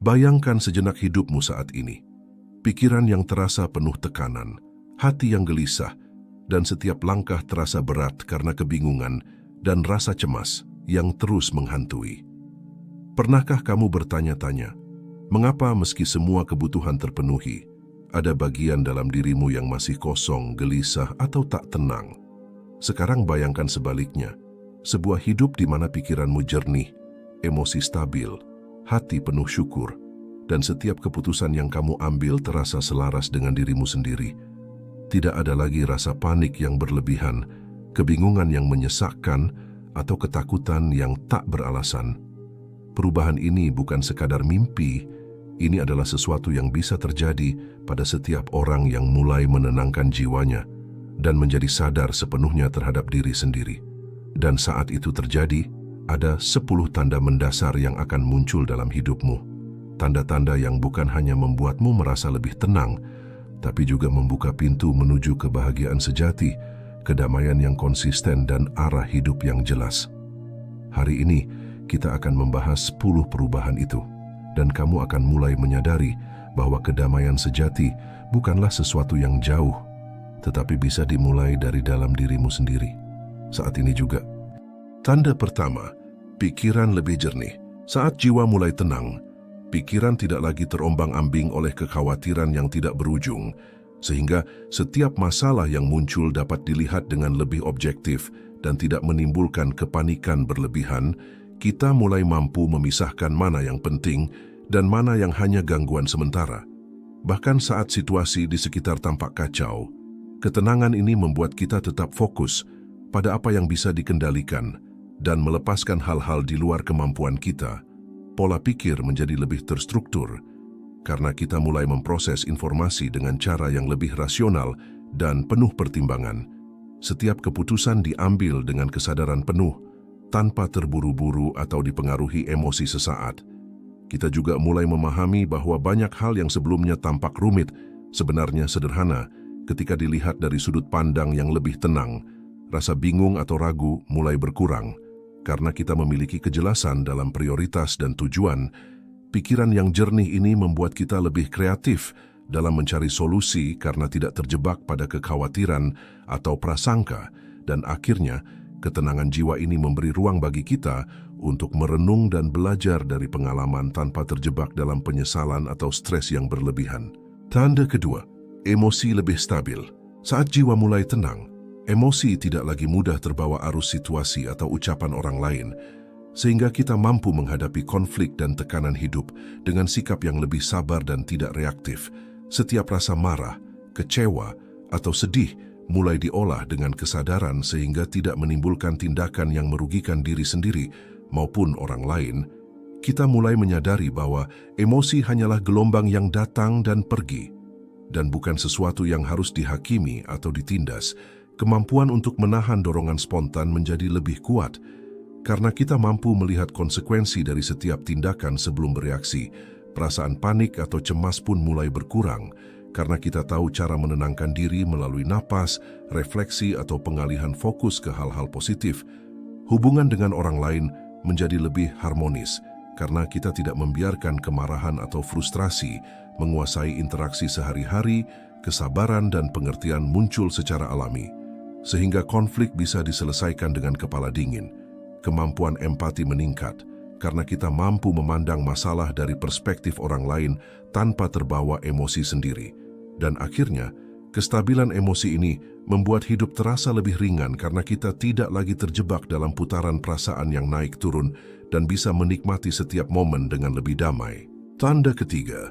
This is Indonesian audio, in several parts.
Bayangkan sejenak hidupmu saat ini. Pikiran yang terasa penuh tekanan, hati yang gelisah, dan setiap langkah terasa berat karena kebingungan dan rasa cemas yang terus menghantui. Pernahkah kamu bertanya-tanya, mengapa meski semua kebutuhan terpenuhi, ada bagian dalam dirimu yang masih kosong, gelisah, atau tak tenang? Sekarang bayangkan sebaliknya, sebuah hidup di mana pikiranmu jernih, emosi stabil, hati penuh syukur, dan setiap keputusan yang kamu ambil terasa selaras dengan dirimu sendiri. Tidak ada lagi rasa panik yang berlebihan, kebingungan yang menyesakkan, atau ketakutan yang tak beralasan. Perubahan ini bukan sekadar mimpi, ini adalah sesuatu yang bisa terjadi pada setiap orang yang mulai menenangkan jiwanya dan menjadi sadar sepenuhnya terhadap diri sendiri. Dan saat itu terjadi, ada 10 tanda mendasar yang akan muncul dalam hidupmu. Tanda-tanda yang bukan hanya membuatmu merasa lebih tenang, tapi juga membuka pintu menuju kebahagiaan sejati, kedamaian yang konsisten, dan arah hidup yang jelas. Hari ini, kita akan membahas 10 perubahan itu, dan kamu akan mulai menyadari bahwa kedamaian sejati bukanlah sesuatu yang jauh, tetapi bisa dimulai dari dalam dirimu sendiri. Saat ini juga. Tanda pertama, pikiran lebih jernih. Saat jiwa mulai tenang, pikiran tidak lagi terombang-ambing oleh kekhawatiran yang tidak berujung, sehingga setiap masalah yang muncul dapat dilihat dengan lebih objektif dan tidak menimbulkan kepanikan berlebihan. Kita mulai mampu memisahkan mana yang penting dan mana yang hanya gangguan sementara. Bahkan saat situasi di sekitar tampak kacau, ketenangan ini membuat kita tetap fokus pada apa yang bisa dikendalikan dan melepaskan hal-hal di luar kemampuan kita. Pola pikir menjadi lebih terstruktur karena kita mulai memproses informasi dengan cara yang lebih rasional dan penuh pertimbangan. Setiap keputusan diambil dengan kesadaran penuh, tanpa terburu-buru atau dipengaruhi emosi sesaat. Kita juga mulai memahami bahwa banyak hal yang sebelumnya tampak rumit sebenarnya sederhana ketika dilihat dari sudut pandang yang lebih tenang. Rasa bingung atau ragu mulai berkurang karena kita memiliki kejelasan dalam prioritas dan tujuan. Pikiran yang jernih ini membuat kita lebih kreatif dalam mencari solusi karena tidak terjebak pada kekhawatiran atau prasangka, dan akhirnya ketenangan jiwa ini memberi ruang bagi kita untuk merenung dan belajar dari pengalaman tanpa terjebak dalam penyesalan atau stres yang berlebihan. Tanda kedua, emosi lebih stabil. Saat jiwa mulai tenang, emosi tidak lagi mudah terbawa arus situasi atau ucapan orang lain, sehingga kita mampu menghadapi konflik dan tekanan hidup dengan sikap yang lebih sabar dan tidak reaktif. Setiap rasa marah, kecewa, atau sedih mulai diolah dengan kesadaran sehingga tidak menimbulkan tindakan yang merugikan diri sendiri maupun orang lain. Kita mulai menyadari bahwa emosi hanyalah gelombang yang datang dan pergi, dan bukan sesuatu yang harus dihakimi atau ditindas. Kemampuan untuk menahan dorongan spontan menjadi lebih kuat karena kita mampu melihat konsekuensi dari setiap tindakan sebelum bereaksi. Perasaan panik atau cemas pun mulai berkurang karena kita tahu cara menenangkan diri melalui napas, refleksi, atau pengalihan fokus ke hal-hal positif. Hubungan dengan orang lain menjadi lebih harmonis karena kita tidak membiarkan kemarahan atau frustrasi menguasai interaksi sehari-hari. Kesabaran dan pengertian muncul secara alami, sehingga konflik bisa diselesaikan dengan kepala dingin. Kemampuan empati meningkat karena kita mampu memandang masalah dari perspektif orang lain tanpa terbawa emosi sendiri. Dan akhirnya, kestabilan emosi ini membuat hidup terasa lebih ringan karena kita tidak lagi terjebak dalam putaran perasaan yang naik turun dan bisa menikmati setiap momen dengan lebih damai. Tanda ketiga,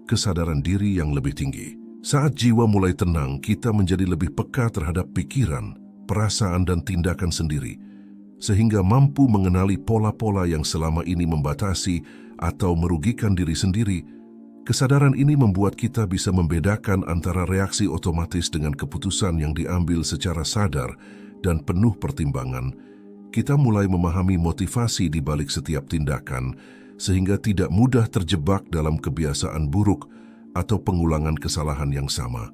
kesadaran diri yang lebih tinggi. Saat jiwa mulai tenang, kita menjadi lebih peka terhadap pikiran, perasaan, dan tindakan sendiri, sehingga mampu mengenali pola-pola yang selama ini membatasi atau merugikan diri sendiri. Kesadaran ini membuat kita bisa membedakan antara reaksi otomatis dengan keputusan yang diambil secara sadar dan penuh pertimbangan. Kita mulai memahami motivasi di balik setiap tindakan, sehingga tidak mudah terjebak dalam kebiasaan buruk atau pengulangan kesalahan yang sama.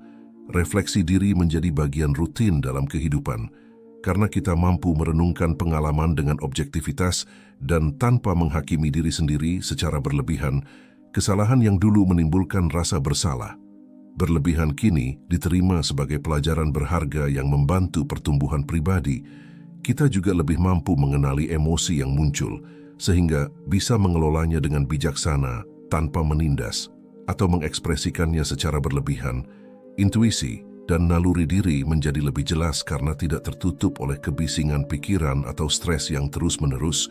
Refleksi diri menjadi bagian rutin dalam kehidupan, karena kita mampu merenungkan pengalaman dengan objektivitas dan tanpa menghakimi diri sendiri secara berlebihan. Kesalahan yang dulu menimbulkan rasa bersalah, berlebihan kini diterima sebagai pelajaran berharga yang membantu pertumbuhan pribadi. Kita juga lebih mampu mengenali emosi yang muncul, sehingga bisa mengelolanya dengan bijaksana tanpa menindas atau mengekspresikannya secara berlebihan. Intuisi dan naluri diri menjadi lebih jelas karena tidak tertutup oleh kebisingan pikiran atau stres yang terus-menerus.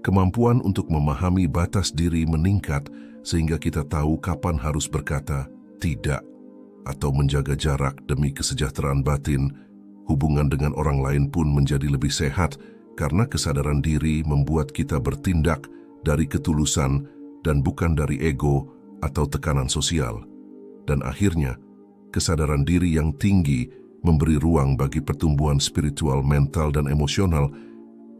Kemampuan untuk memahami batas diri meningkat sehingga kita tahu kapan harus berkata tidak atau menjaga jarak demi kesejahteraan batin. Hubungan dengan orang lain pun menjadi lebih sehat karena kesadaran diri membuat kita bertindak dari ketulusan dan bukan dari ego atau tekanan sosial. Dan akhirnya, kesadaran diri yang tinggi memberi ruang bagi pertumbuhan spiritual, mental, dan emosional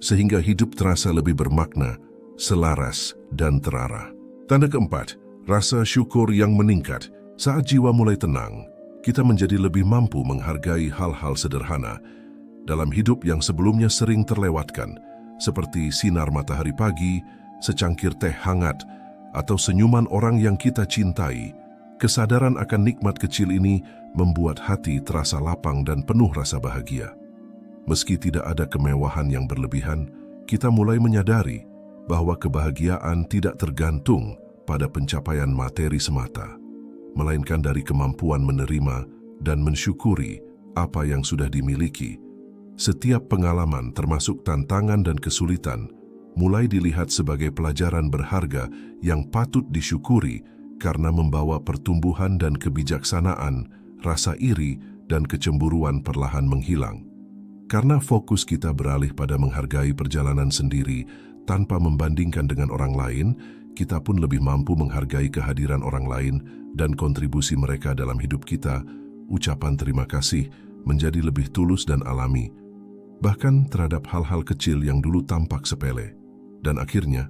sehingga hidup terasa lebih bermakna, selaras, dan terarah. Tanda keempat, rasa syukur yang meningkat. Saat jiwa mulai tenang, kita menjadi lebih mampu menghargai hal-hal sederhana dalam hidup yang sebelumnya sering terlewatkan, seperti sinar matahari pagi, secangkir teh hangat, atau senyuman orang yang kita cintai. Kesadaran akan nikmat kecil ini membuat hati terasa lapang dan penuh rasa bahagia. Meski tidak ada kemewahan yang berlebihan, kita mulai menyadari bahwa kebahagiaan tidak tergantung pada pencapaian materi semata, melainkan dari kemampuan menerima dan mensyukuri apa yang sudah dimiliki. Setiap pengalaman, termasuk tantangan dan kesulitan, mulai dilihat sebagai pelajaran berharga yang patut disyukuri karena membawa pertumbuhan dan kebijaksanaan. Rasa iri dan kecemburuan perlahan menghilang. Karena fokus kita beralih pada menghargai perjalanan sendiri tanpa membandingkan dengan orang lain, kita pun lebih mampu menghargai kehadiran orang lain dan kontribusi mereka dalam hidup kita. Ucapan terima kasih menjadi lebih tulus dan alami, bahkan terhadap hal-hal kecil yang dulu tampak sepele. Dan akhirnya,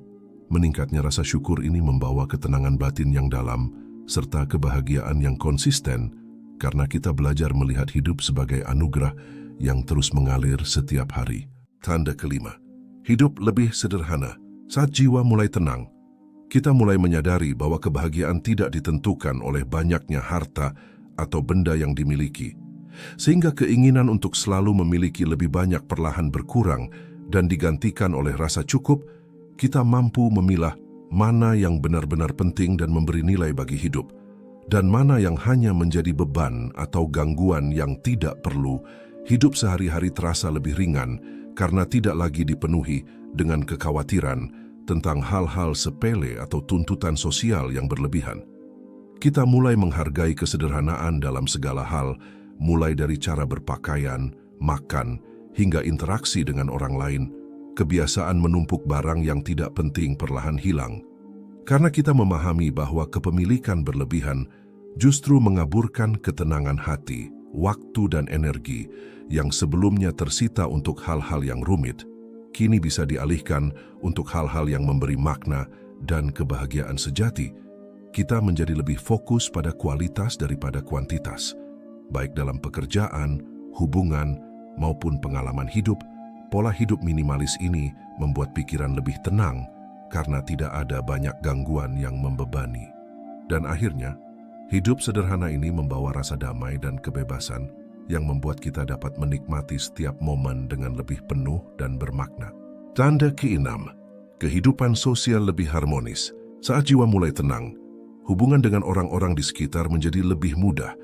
meningkatnya rasa syukur ini membawa ketenangan batin yang dalam serta kebahagiaan yang konsisten karena kita belajar melihat hidup sebagai anugerah yang terus mengalir setiap hari. Tanda kelima, hidup lebih sederhana. Saat jiwa mulai tenang, kita mulai menyadari bahwa kebahagiaan tidak ditentukan oleh banyaknya harta atau benda yang dimiliki, sehingga keinginan untuk selalu memiliki lebih banyak perlahan berkurang dan digantikan oleh rasa cukup. Kita mampu memilah mana yang benar-benar penting dan memberi nilai bagi hidup, dan mana yang hanya menjadi beban atau gangguan yang tidak perlu. Hidup sehari-hari terasa lebih ringan karena tidak lagi dipenuhi dengan kekhawatiran tentang hal-hal sepele atau tuntutan sosial yang berlebihan. Kita mulai menghargai kesederhanaan dalam segala hal, mulai dari cara berpakaian, makan, hingga interaksi dengan orang lain. Kebiasaan menumpuk barang yang tidak penting perlahan hilang. Karena kita memahami bahwa kepemilikan berlebihan justru mengaburkan ketenangan hati, waktu dan energi yang sebelumnya tersita untuk hal-hal yang rumit, kini bisa dialihkan untuk hal-hal yang memberi makna dan kebahagiaan sejati. Kita menjadi lebih fokus pada kualitas daripada kuantitas, baik dalam pekerjaan, hubungan, maupun pengalaman hidup. Pola hidup minimalis ini membuat pikiran lebih tenang karena tidak ada banyak gangguan yang membebani. Dan akhirnya, hidup sederhana ini membawa rasa damai dan kebebasan yang membuat kita dapat menikmati setiap momen dengan lebih penuh dan bermakna. Tanda keenam, kehidupan sosial lebih harmonis. Saat jiwa mulai tenang, hubungan dengan orang-orang di sekitar menjadi lebih mudah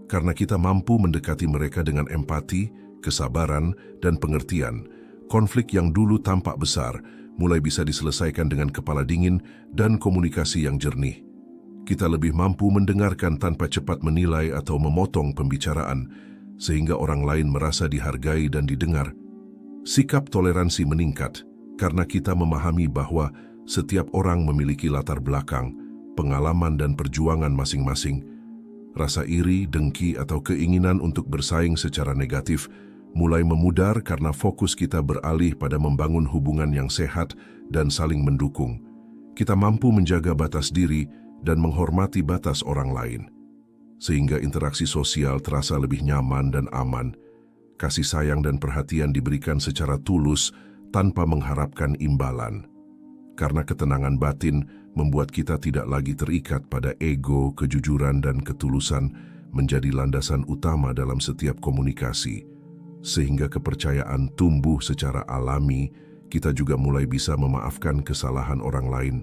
karena kita mampu mendekati mereka dengan empati, kesabaran, dan pengertian. Konflik yang dulu tampak besar mulai bisa diselesaikan dengan kepala dingin dan komunikasi yang jernih. Kita lebih mampu mendengarkan tanpa cepat menilai atau memotong pembicaraan, sehingga orang lain merasa dihargai dan didengar. Sikap toleransi meningkat karena kita memahami bahwa setiap orang memiliki latar belakang, pengalaman dan perjuangan masing-masing. Rasa iri, dengki, atau keinginan untuk bersaing secara negatif mulai memudar karena fokus kita beralih pada membangun hubungan yang sehat dan saling mendukung. Kita mampu menjaga batas diri dan menghormati batas orang lain, sehingga interaksi sosial terasa lebih nyaman dan aman. Kasih sayang dan perhatian diberikan secara tulus tanpa mengharapkan imbalan. Karena ketenangan batin membuat kita tidak lagi terikat pada ego, kejujuran, dan ketulusan menjadi landasan utama dalam setiap komunikasi. Sehingga kepercayaan tumbuh secara alami, kita juga mulai bisa memaafkan kesalahan orang lain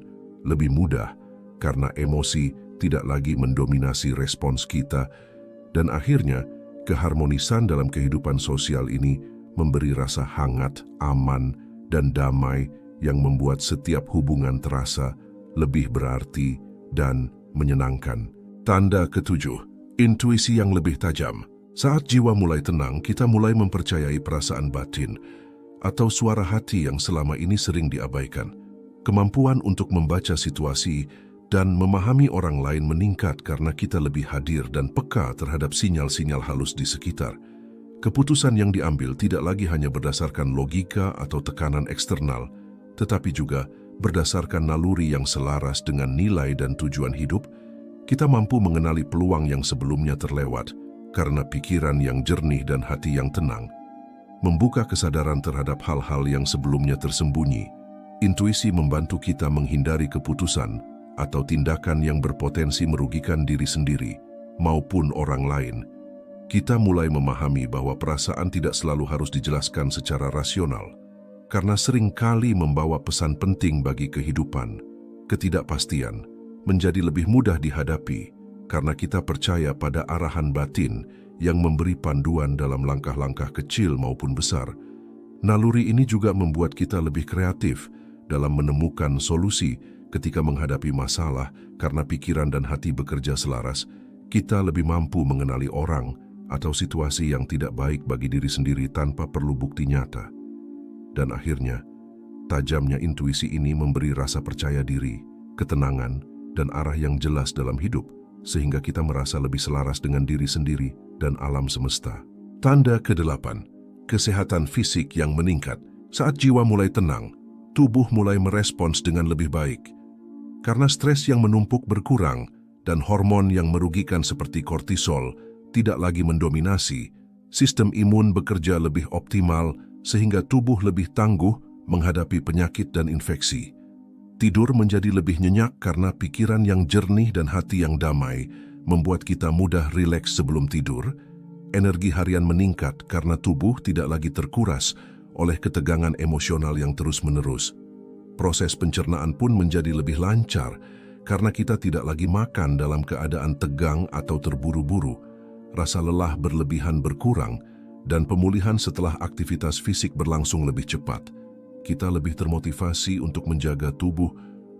lebih mudah karena emosi tidak lagi mendominasi respons kita, dan akhirnya keharmonisan dalam kehidupan sosial ini memberi rasa hangat, aman, dan damai yang membuat setiap hubungan terasa lebih berarti dan menyenangkan. Tanda ketujuh, intuisi yang lebih tajam. Saat jiwa mulai tenang, kita mulai mempercayai perasaan batin atau suara hati yang selama ini sering diabaikan. Kemampuan untuk membaca situasi dan memahami orang lain meningkat karena kita lebih hadir dan peka terhadap sinyal-sinyal halus di sekitar. Keputusan yang diambil tidak lagi hanya berdasarkan logika atau tekanan eksternal, tetapi juga berdasarkan naluri yang selaras dengan nilai dan tujuan hidup. Kita mampu mengenali peluang yang sebelumnya terlewat karena pikiran yang jernih dan hati yang tenang, membuka kesadaran terhadap hal-hal yang sebelumnya tersembunyi. Intuisi membantu kita menghindari keputusan atau tindakan yang berpotensi merugikan diri sendiri maupun orang lain. Kita mulai memahami bahwa perasaan tidak selalu harus dijelaskan secara rasional, karena seringkali membawa pesan penting bagi kehidupan. Ketidakpastian menjadi lebih mudah dihadapi karena kita percaya pada arahan batin yang memberi panduan dalam langkah-langkah kecil maupun besar. Naluri ini juga membuat kita lebih kreatif dalam menemukan solusi ketika menghadapi masalah. Karena pikiran dan hati bekerja selaras, kita lebih mampu mengenali orang atau situasi yang tidak baik bagi diri sendiri tanpa perlu bukti nyata. Dan akhirnya, tajamnya intuisi ini memberi rasa percaya diri, ketenangan, dan arah yang jelas dalam hidup, sehingga kita merasa lebih selaras dengan diri sendiri dan alam semesta. Tanda ke-8, kesehatan fisik yang meningkat. Saat jiwa mulai tenang, tubuh mulai merespons dengan lebih baik. Karena stres yang menumpuk berkurang dan hormon yang merugikan seperti kortisol tidak lagi mendominasi, sistem imun bekerja lebih optimal sehingga tubuh lebih tangguh menghadapi penyakit dan infeksi. Tidur menjadi lebih nyenyak karena pikiran yang jernih dan hati yang damai membuat kita mudah rileks sebelum tidur. Energi harian meningkat karena tubuh tidak lagi terkuras oleh ketegangan emosional yang terus-menerus. Proses pencernaan pun menjadi lebih lancar karena kita tidak lagi makan dalam keadaan tegang atau terburu-buru. Rasa lelah berlebihan berkurang dan pemulihan setelah aktivitas fisik berlangsung lebih cepat. Kita lebih termotivasi untuk menjaga tubuh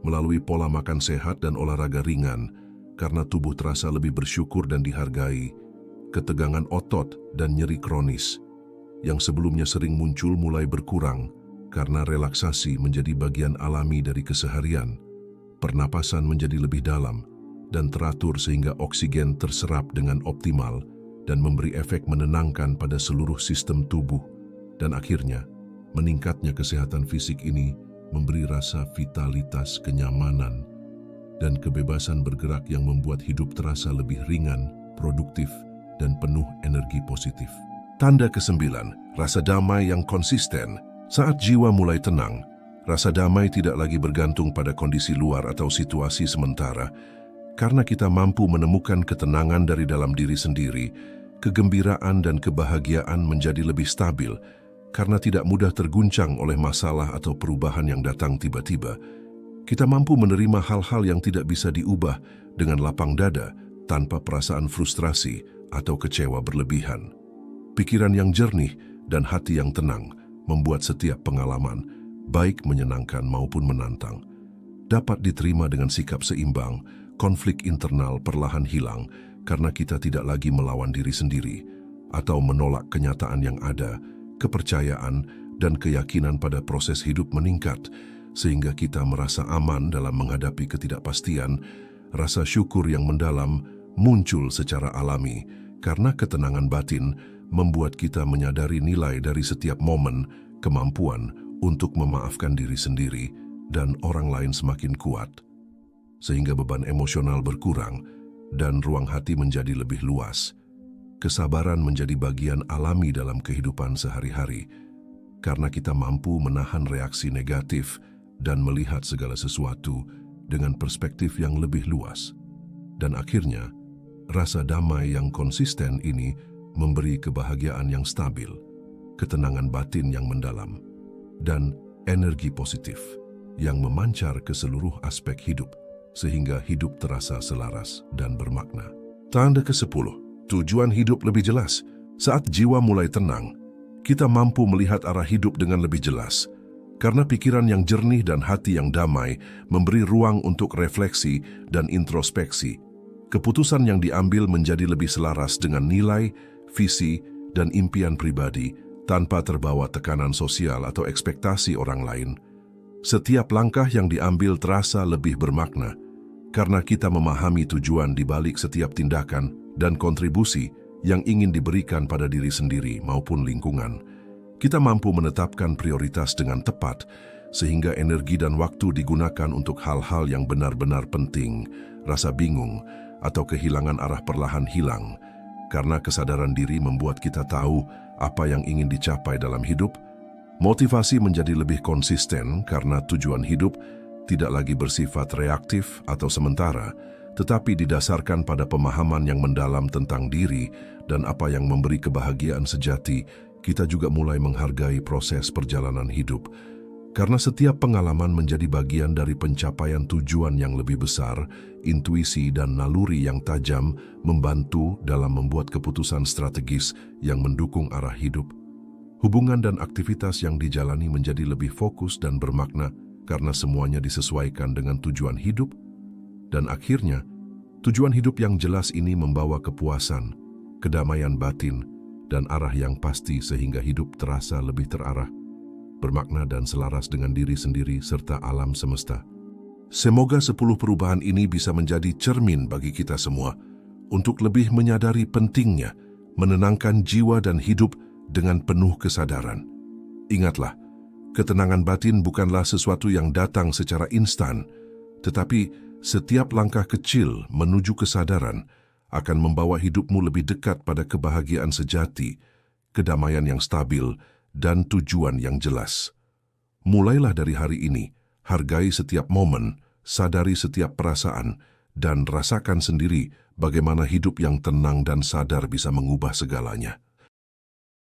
melalui pola makan sehat dan olahraga ringan karena tubuh terasa lebih bersyukur dan dihargai. Ketegangan otot dan nyeri kronis yang sebelumnya sering muncul mulai berkurang karena relaksasi menjadi bagian alami dari keseharian. Pernapasan menjadi lebih dalam dan teratur sehingga oksigen terserap dengan optimal dan memberi efek menenangkan pada seluruh sistem tubuh. Dan akhirnya, meningkatnya kesehatan fisik ini memberi rasa vitalitas, kenyamanan, dan kebebasan bergerak yang membuat hidup terasa lebih ringan, produktif, dan penuh energi positif. Tanda ke-9, rasa damai yang konsisten. Saat jiwa mulai tenang, rasa damai tidak lagi bergantung pada kondisi luar atau situasi sementara. Karena kita mampu menemukan ketenangan dari dalam diri sendiri, kegembiraan dan kebahagiaan menjadi lebih stabil, karena tidak mudah terguncang oleh masalah atau perubahan yang datang tiba-tiba. Kita mampu menerima hal-hal yang tidak bisa diubah dengan lapang dada tanpa perasaan frustrasi atau kecewa berlebihan. Pikiran yang jernih dan hati yang tenang membuat setiap pengalaman, baik menyenangkan maupun menantang, dapat diterima dengan sikap seimbang. Konflik internal perlahan hilang karena kita tidak lagi melawan diri sendiri atau menolak kenyataan yang ada. Kepercayaan dan keyakinan pada proses hidup meningkat, sehingga kita merasa aman dalam menghadapi ketidakpastian. Rasa syukur yang mendalam muncul secara alami, karena ketenangan batin membuat kita menyadari nilai dari setiap momen, kemampuan untuk memaafkan diri sendiri dan orang lain semakin kuat. Sehingga beban emosional berkurang dan ruang hati menjadi lebih luas. Kesabaran menjadi bagian alami dalam kehidupan sehari-hari, karena kita mampu menahan reaksi negatif dan melihat segala sesuatu dengan perspektif yang lebih luas. Dan akhirnya, rasa damai yang konsisten ini memberi kebahagiaan yang stabil, ketenangan batin yang mendalam, dan energi positif yang memancar ke seluruh aspek hidup, sehingga hidup terasa selaras dan bermakna. Tanda ke-10, tujuan hidup lebih jelas. Saat jiwa mulai tenang, kita mampu melihat arah hidup dengan lebih jelas, karena pikiran yang jernih dan hati yang damai memberi ruang untuk refleksi dan introspeksi. Keputusan yang diambil menjadi lebih selaras dengan nilai, visi, dan impian pribadi tanpa terbawa tekanan sosial atau ekspektasi orang lain. Setiap langkah yang diambil terasa lebih bermakna, karena kita memahami tujuan di balik setiap tindakan dan kontribusi yang ingin diberikan pada diri sendiri maupun lingkungan. Kita mampu menetapkan prioritas dengan tepat, sehingga energi dan waktu digunakan untuk hal-hal yang benar-benar penting. Rasa bingung atau kehilangan arah perlahan hilang, karena kesadaran diri membuat kita tahu apa yang ingin dicapai dalam hidup. Motivasi menjadi lebih konsisten karena tujuan hidup tidak lagi bersifat reaktif atau sementara, tetapi didasarkan pada pemahaman yang mendalam tentang diri dan apa yang memberi kebahagiaan sejati. Kita juga mulai menghargai proses perjalanan hidup, karena setiap pengalaman menjadi bagian dari pencapaian tujuan yang lebih besar. Intuisi dan naluri yang tajam membantu dalam membuat keputusan strategis yang mendukung arah hidup. Hubungan dan aktivitas yang dijalani menjadi lebih fokus dan bermakna karena semuanya disesuaikan dengan tujuan hidup. Dan akhirnya, tujuan hidup yang jelas ini membawa kepuasan, kedamaian batin, dan arah yang pasti sehingga hidup terasa lebih terarah, bermakna dan selaras dengan diri sendiri serta alam semesta. Semoga 10 perubahan ini bisa menjadi cermin bagi kita semua untuk lebih menyadari pentingnya menenangkan jiwa dan hidup dengan penuh kesadaran. Ingatlah, ketenangan batin bukanlah sesuatu yang datang secara instan, tetapi setiap langkah kecil menuju kesadaran akan membawa hidupmu lebih dekat pada kebahagiaan sejati, kedamaian yang stabil, dan tujuan yang jelas. Mulailah dari hari ini, hargai setiap momen, sadari setiap perasaan, dan rasakan sendiri bagaimana hidup yang tenang dan sadar bisa mengubah segalanya.